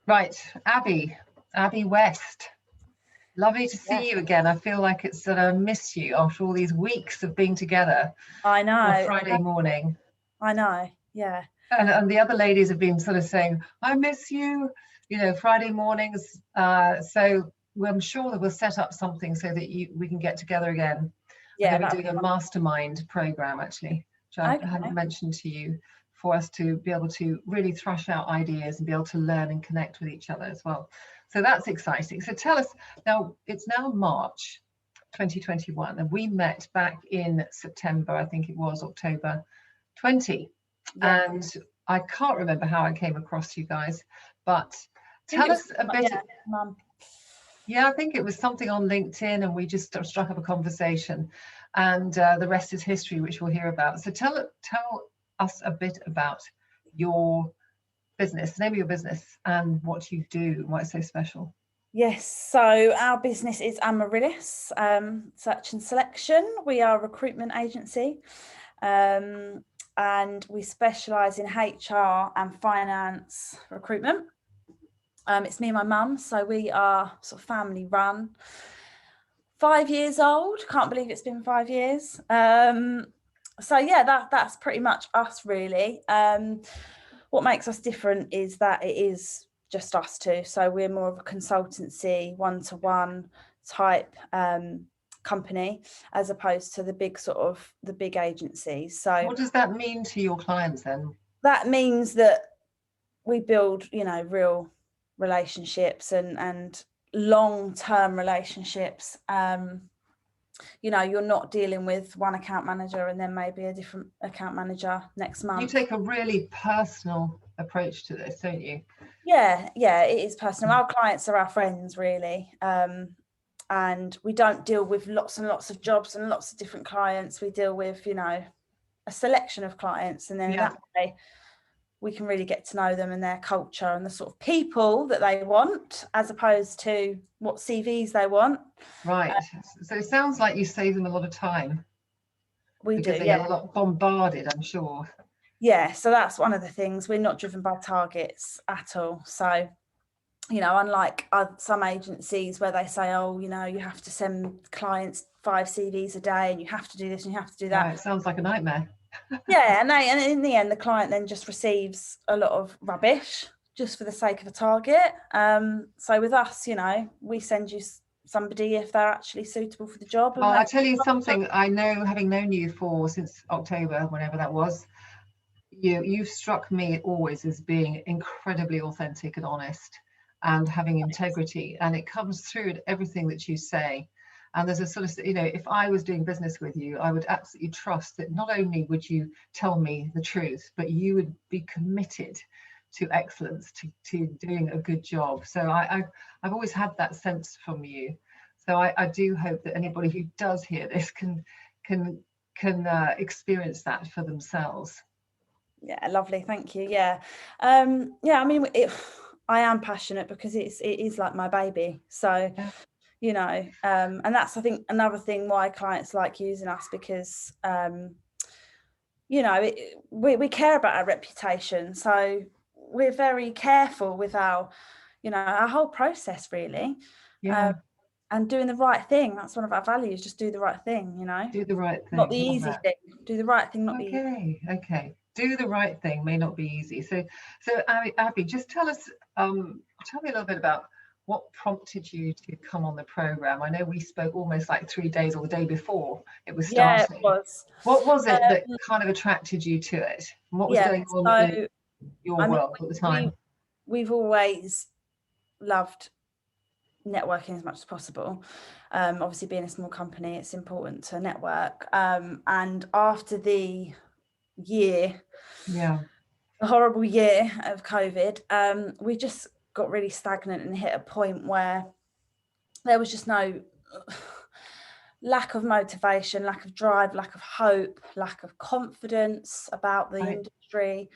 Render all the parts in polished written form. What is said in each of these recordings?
Right, Abby West. Lovely to Yeah. see you again. I feel like it's that I miss you after all these weeks of being together I on know. a Friday morning. I know. Yeah. And the other ladies have been sort of saying, I miss you, Friday mornings. So I'm sure that we'll set up something so that we can get together again. I'm Yeah. going to be That'd doing a mastermind program, actually, which I be hadn't okay. mentioned to you, for us to be able to really thrash out ideas and be able to learn and connect with each other as well. So that's exciting. So tell us now, it's now March 2021, and we met back in September, I think it was October 20. Yeah. And I can't remember how I came across you guys, but I think tell it was, us a bit. yeah, Mum. Yeah, I think it was something on LinkedIn, and we just struck up a conversation, and the rest is history, which we'll hear about. So tell us a bit about your business, the name of your business, and what you do, and why it's so special. Yes, so our business is Amaryllis Search and Selection. We are a recruitment agency, and we specialise in HR and finance recruitment. It's me and my mum, so we are sort of family run. 5 years old, can't believe it's been 5 years. So yeah, that's pretty much us really. What makes us different is that it is just us two. So we're more of a consultancy, one-to-one type company, as opposed to the big agencies. So what does that mean to your clients then? that means that we build, real relationships and long-term relationships. You're not dealing with one account manager and then maybe a different account manager next month. You take a really personal approach to this, don't you? Yeah, it is personal. Our clients are our friends, really. And we don't deal with lots and lots of jobs and lots of different clients. We deal with, a selection of clients, and then in that way, we can really get to know them and their culture and the sort of people that they want, as opposed to what CVs they want. Right. So it sounds like you save them a lot of time. We because do, they yeah. get a lot bombarded, I'm sure. Yeah, so that's one of the things. We're not driven by targets at all. So, unlike some agencies where they say, oh, you have to send clients 5 CVs a day and you have to do this and you have to do that. Right, it sounds like a nightmare. Yeah, and in the end, the client then just receives a lot of rubbish just for the sake of a target. So with us, we send you somebody if they're actually suitable for the job. Well, I tell you something, I know, having known you since October, whenever that was, you've struck me always as being incredibly authentic and honest and having integrity, and it comes through in everything that you say. And there's a sort of, if I was doing business with you, I would absolutely trust that not only would you tell me the truth, but you would be committed to excellence, to doing a good job. So I've always had that sense from you. So I do hope that anybody who does hear this can experience that for themselves. Yeah, lovely, thank you. Yeah, I mean, I am passionate because it is like my baby. So. Yeah. And that's, I think, another thing why clients like using us, because we care about our reputation, so we're very careful with our whole process, really. And doing the right thing, that's one of our values. Just do the right thing, do the right thing, not the easy thing. Do the right thing, not the easy. Okay, do the right thing may not be easy. So Abby, just tell me a little bit about what prompted you to come on the program. I know we spoke almost like 3 days or the day before it was starting. Yeah, it was. What was it that kind of attracted you to it? And what was going on in your world at the time? We've always loved networking as much as possible. Obviously, being a small company, it's important to network. And after the year, the horrible year of COVID, we just got really stagnant and hit a point where there was just no lack of motivation, lack of drive, lack of hope, lack of confidence about the industry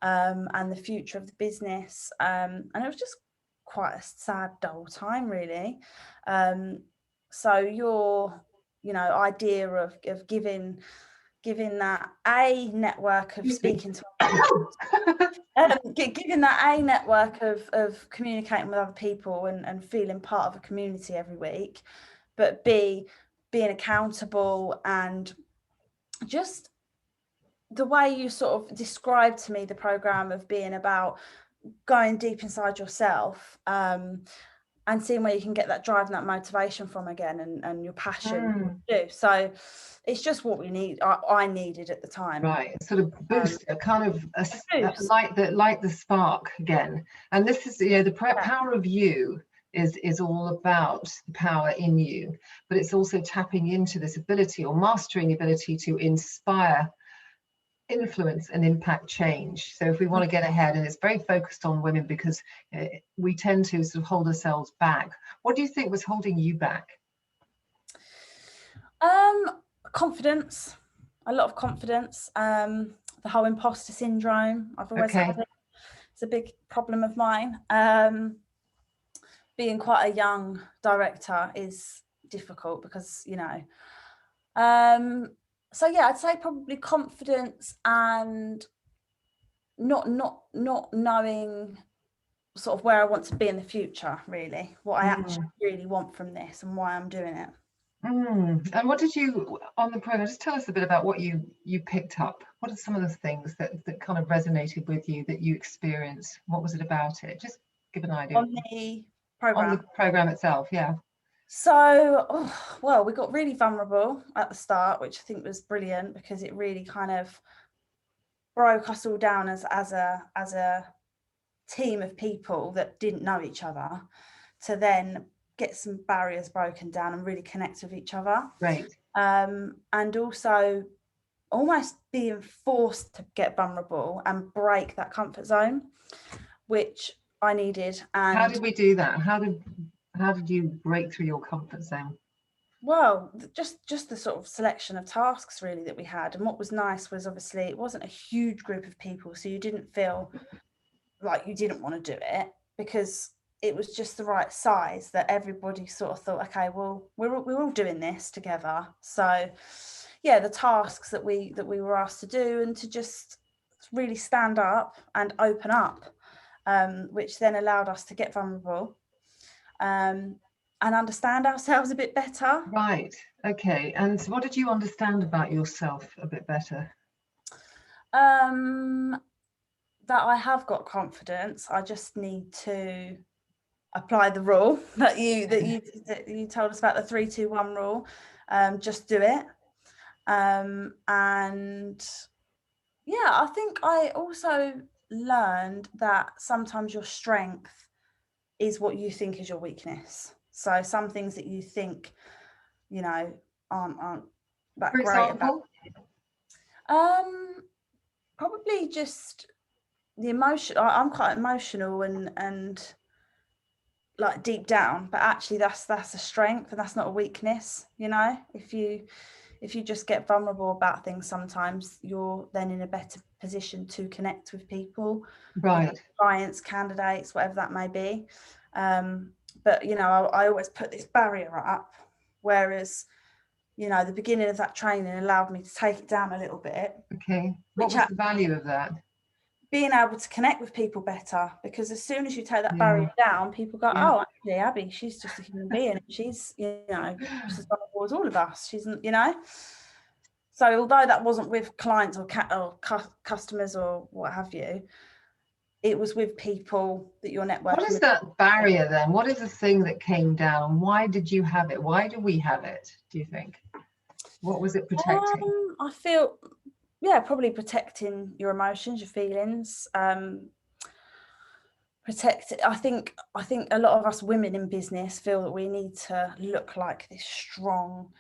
and the future of the business. And it was just quite a sad, dull time, really. So your idea of giving that a network of speaking to Given that A, network of communicating with other people and feeling part of a community every week, but B, being accountable, and just the way you sort of described to me the program of being about going deep inside yourself, and seeing where you can get that drive and that motivation from again, and your passion to do. So it's just what we need. I needed at the time. Right, sort of boost, kind of light the spark again. And this is, the power of you is all about the power in you, but it's also tapping into this ability or mastering ability to inspire, influence and impact change. So if we want to get ahead, and it's very focused on women because we tend to sort of hold ourselves back. What do you think was holding you back? Confidence, a lot of confidence. The whole imposter syndrome, I've always had it. It's a big problem of mine. Being quite a young director is difficult because, so yeah, I'd say probably confidence and not knowing sort of where I want to be in the future, really, what I actually really want from this and why I'm doing it. And what did you, on the program, just tell us a bit about what you picked up. What are some of the things that kind of resonated with you, that you experienced? What was it about it? Just give an idea. On the program? On the program itself, yeah. So, well, we got really vulnerable at the start, which I think was brilliant because it really kind of broke us all down as a team of people that didn't know each other, to then get some barriers broken down and really connect with each other. Right. And also almost being forced to get vulnerable and break that comfort zone, which I needed. And how did we do that? How did you break through your comfort zone? Well, just the sort of selection of tasks really that we had. And what was nice was, obviously, it wasn't a huge group of people, so you didn't feel like you didn't want to do it, because it was just the right size that everybody sort of thought, okay, well, we're all doing this together. So yeah, the tasks that we were asked to do, and to just really stand up and open up, which then allowed us to get vulnerable, and understand ourselves a bit better. Right. Okay. And what did you understand about yourself a bit better? That I have got confidence. I just need to apply the rule that you told us about, the 3-2-1 rule. Just do it. And yeah, I think I also learned that sometimes your strength is what you think is your weakness. So some things that you think, aren't that For great example? about. Probably just the emotion. I'm quite emotional and like deep down, but actually that's a strength and that's not a weakness. If you just get vulnerable about things, sometimes you're then in a better position to connect with people, right? Clients, candidates, whatever that may be. But I always put this barrier up, whereas the beginning of that training allowed me to take it down a little bit. Okay. What was the value of that? Being able to connect with people better, because as soon as you take that barrier down, people go, oh, actually, Abby, she's just a human being. She's, just as vulnerable as all of us. She's, So although that wasn't with clients or customers or what have you, it was with people that you're networking. What is that barrier then? What is the thing that came down? Why did you have it? Why do we have it, do you think? What was it protecting? I feel, probably protecting your emotions, your feelings. I think a lot of us women in business feel that we need to look like this strong,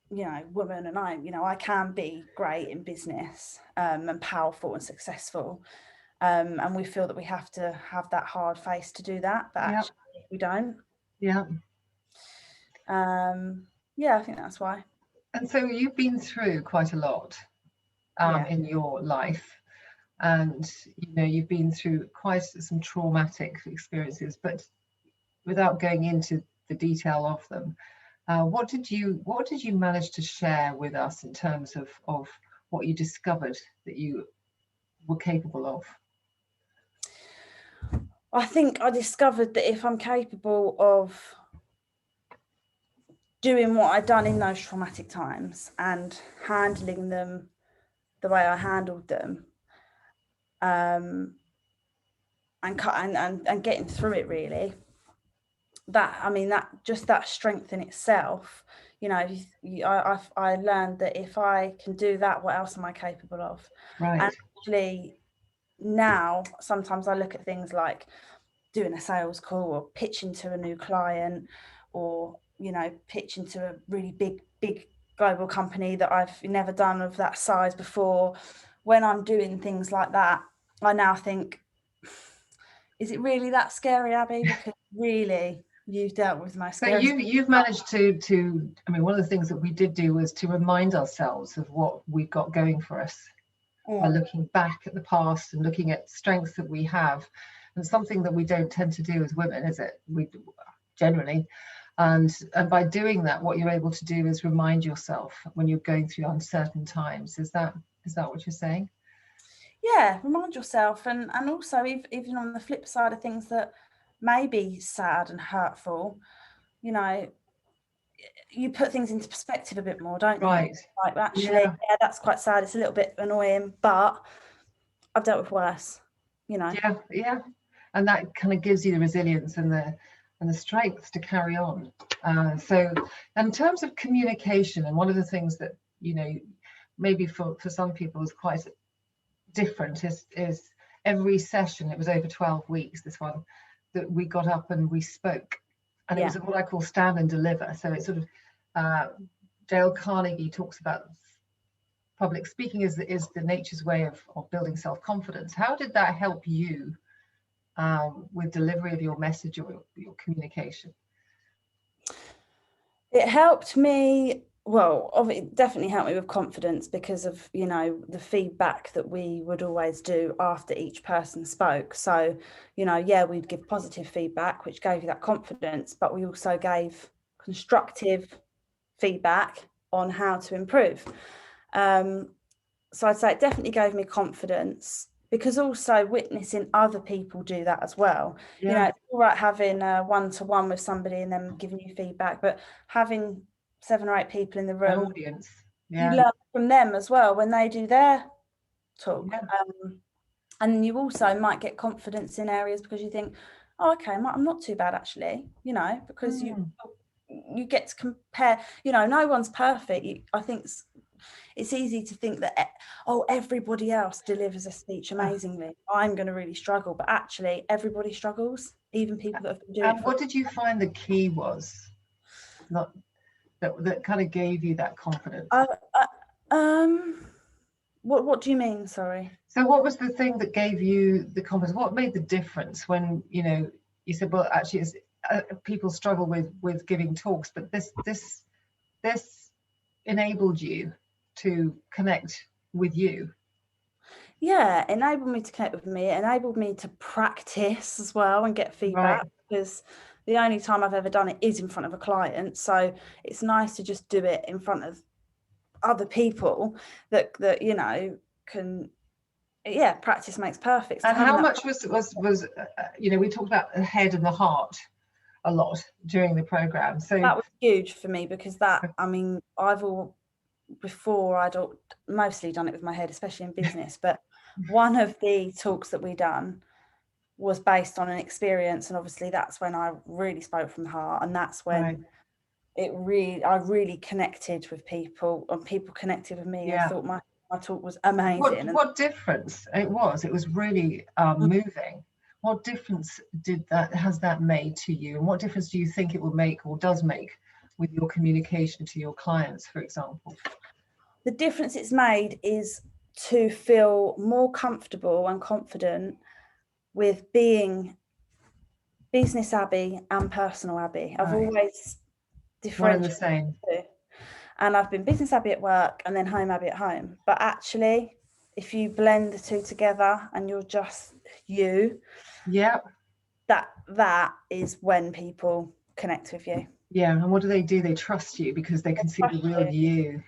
woman, and I can be great in business, and powerful and successful, and we feel that we have to have that hard face to do that, but actually we don't. I think that's why. And so you've been through quite a lot in your life, and you've been through quite some traumatic experiences, but without going into the detail of them, what did you manage to share with us in terms of what you discovered that you were capable of? I think I discovered that if I'm capable of doing what I'd done in those traumatic times and handling them the way I handled them, and getting through it, really, that, I mean, that just that strength in itself, you know, I learned that if I can do that, what else am I capable of? Right. And actually now sometimes I look at things like doing a sales call or pitching to a new client, or, you know, pitching to a really big global company that I've never done of that size before. When I'm doing things like that, I now think, is it really that scary, Abby? Because really, you've dealt with my So scary. you've managed to, I mean, one of the things that we did do was to remind ourselves of what we've got going for us by looking back at the past and looking at strengths that we have. And something that we don't tend to do as women, is it? We generally, and by doing that, what you're able to do is remind yourself when you're going through uncertain times. Is that what you're saying? Yeah, remind yourself, and also, even on the flip side of things that may be sad and hurtful, you know, you put things into perspective a bit more, don't you? Right. Like, actually, Yeah. yeah, that's quite sad. It's a little bit annoying, but I've dealt with worse, you know. Yeah. Yeah. And that kind of gives you the resilience and the strength to carry on. So in terms of communication, and one of the things that, you know, maybe for some people is quite different is every session, it was over 12 weeks, this one, that we got up and we spoke, and it was what I call stand and deliver. So it's sort of Dale Carnegie talks about public speaking is the nature's way of building self-confidence. How did that help you with delivery of your message or your communication? It helped me, well, it definitely helped me with confidence, because of, you know, the feedback that we would always do after each person spoke. So, you know, yeah, we'd give positive feedback, which gave you that confidence, but we also gave constructive feedback on how to improve. So I'd say it definitely gave me confidence, because also witnessing other people do that as well. Yeah. You know, it's all right having a one-to-one with somebody and them giving you feedback, but having 7 or 8 people in the room, Audience. you Yeah. learn from them as well when they do their talk. Yeah. And you also might get confidence in areas because you think, oh, okay, I'm not too bad actually, you know, because you get to compare, you know, no one's perfect. I think it's easy to think that, oh, everybody else delivers a speech amazingly, I'm going to really struggle. But actually, everybody struggles, even people that have been doing it for. What did you find the key was? Not that kind of gave you that confidence. What do you mean? Sorry. So what was the thing that gave you the confidence? What made the difference when, you know, you said, well, actually, people struggle with giving talks, but this enabled you to connect with you. Yeah, enabled me to connect with me. It enabled me to practice as well and get feedback, because the only time I've ever done it is in front of a client. So it's nice to just do it in front of other people that you know can. Yeah, practice makes perfect. And how much was you know, we talked about the head and the heart a lot during the program. So that was huge for me, because that, I mean, I'd mostly done it with my head, especially in business, but one of the talks that we done was based on an experience, and obviously that's when I really spoke from the heart, and that's when I really connected with people, and people connected with me. They thought my talk was amazing. What difference it was really moving. What difference has that made to you, and what difference do you think it will make or does make with your communication to your clients, for example? The difference it's made is to feel more comfortable and confident with being business Abby and personal Abby. I've always differentiated the same. And I've been business Abby at work and then home Abby at home. But actually, if you blend the two together and you're just you, that is when people connect with you. Yeah, and what do? They trust you because they can see the real you.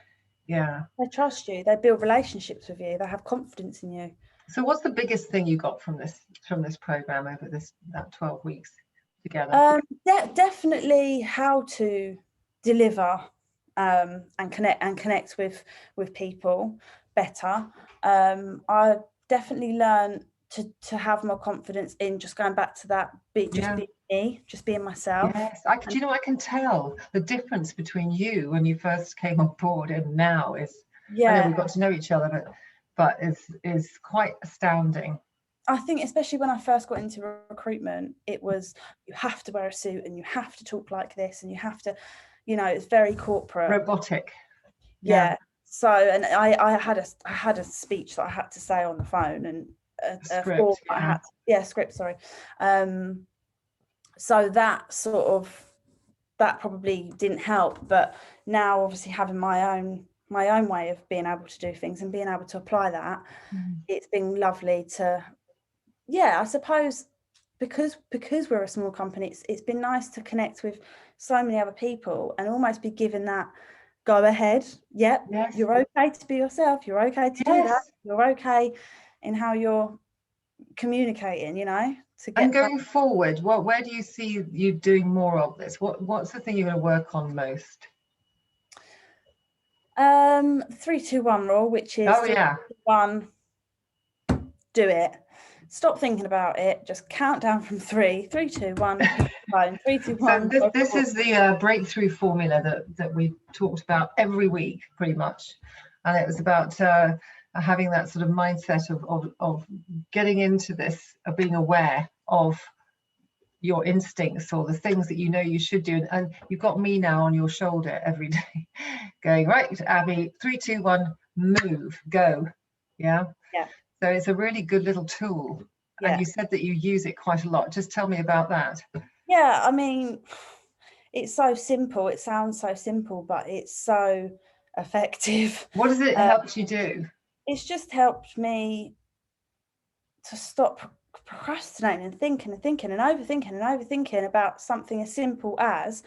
Yeah. They trust you. They build relationships with you. They have confidence in you. So what's the biggest thing you got from this program over that 12 weeks together? Definitely how to deliver and connect with people better. I definitely learned to have more confidence in just going back to that, being me, just being myself. Yes, do you know, I can tell the difference between you when you first came on board and now is, I know we've got to know each other, but is quite astounding. I think especially when I first got into recruitment, it was, you have to wear a suit and you have to talk like this and you have to, you know, it's very corporate. Robotic. Yeah. So, and I had a speech that I had to say on the phone, and a form I had to, script, sorry. So that sort of, that probably didn't help, but now obviously having my own way of being able to do things and being able to apply that, it's been lovely to, I suppose, because we're a small company, it's been nice to connect with so many other people and almost be given that go ahead. Yep. Yes. You're okay to be yourself. You're okay to do that. You're okay in how you're communicating, you know, to get. And going forward, where do you see you doing more of this? What's the thing you're going to work on most? 3-2-1 rule, which is 1, do it. Stop thinking about it. Just count down from 3, 3, 2, 1. 3, 2, 1. So this is the breakthrough formula that we talked about every week, pretty much, and it was about having that sort of mindset of getting into this, of being aware of your instincts or the things that you know you should do, and you've got me now on your shoulder every day, going, right, Abby, 3, 2, 1, move, go. Yeah. So it's a really good little tool. And you said that you use it quite a lot. Just tell me about that. Yeah, I mean, it's so simple. It sounds so simple, but it's so effective. What has it helped you do? It's just helped me to stop procrastinating and thinking and overthinking about something as simple as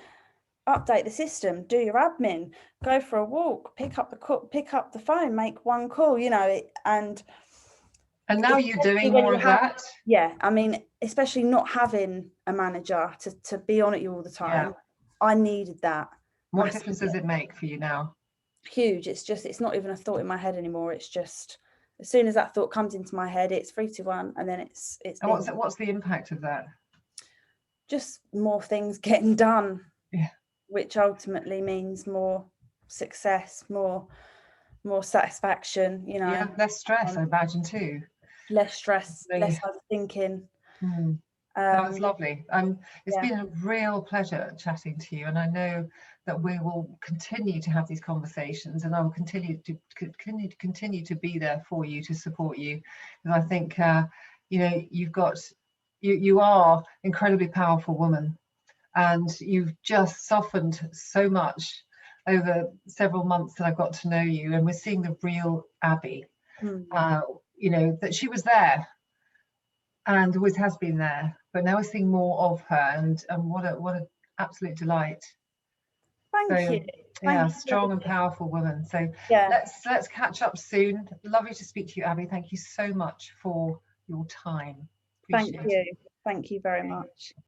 update the system, do your admin, go for a walk, pick up the phone, make one call, you know, and now you're doing more of that. Yeah, I mean, especially not having a manager to be on at you all the time. I needed that. What difference does it make for you now? Huge. It's not even a thought in my head anymore. It's just, as soon as that thought comes into my head, it's 3, 2, 1, and then it's. And what's the impact of that? Just more things getting done. Yeah. Which ultimately means more success, more satisfaction, you know. Yeah, less stress, I imagine too. Less stress, less overthinking. That was lovely. It's been a real pleasure chatting to you, and I know that we will continue to have these conversations, and I will continue to be there for you, to support you, because I think you know, you are an incredibly powerful woman, and you've just softened so much over several months that I've got to know you, and we're seeing the real Abby. You know, that she was there and always has been there, but now we're seeing more of her, and what an absolute delight. Thank you. Yeah, strong and powerful woman. So let's catch up soon. Lovely to speak to you, Abby. Thank you so much for your time. Thank you very much.